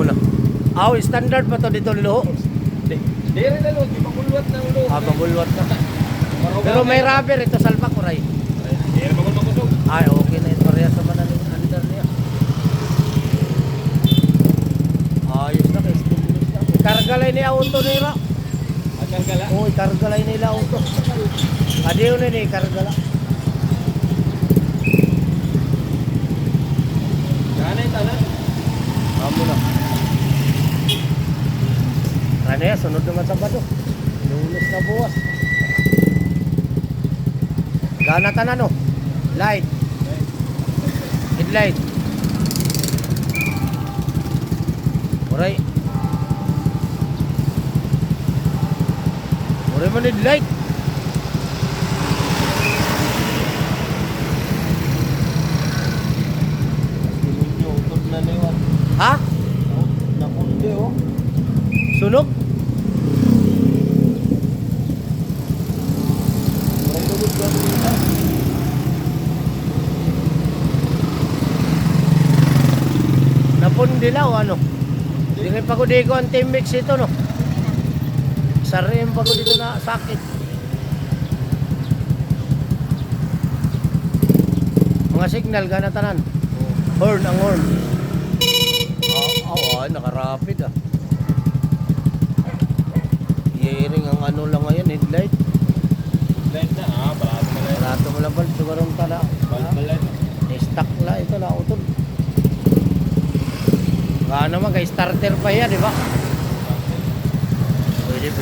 na. Aw, standard pa to dito Luho. Di rin na lo, di magulwat na ulo. Magulwat na. Pero may rubber ito salpak oray. Di rin magulwat. Ay, okay na ito rin sa manaling under niya. Ayos na kay stimulus na. Ikarga lang niya auto nila. Karga la? Oo, ikarga lang nila auto. Adiyo na ni ikarga lang. Kanay tanan. Amo na. Ano yan, sunod naman Sabado. Lunes na buwas. Ganatan ano? Light. Headlight. Oray. Oray man headlight. Sininyo, utod na niwan. Ha? Nakundi oh. Sunog? Napundi lang o ano? Hindi pa ko di ko ang team mix ito no. Sarim pa ko dito na sakit. Mga signal gana tanan. Horn ang horn. Nakarapid ah. Hearing ang ano lang ngayon, headlight. Light na barato na light. Barato mo lang ba? Sigurong tala. Light. Stock la ito na utol. Kaya naman kay starter pa yan, di ba? Pwede.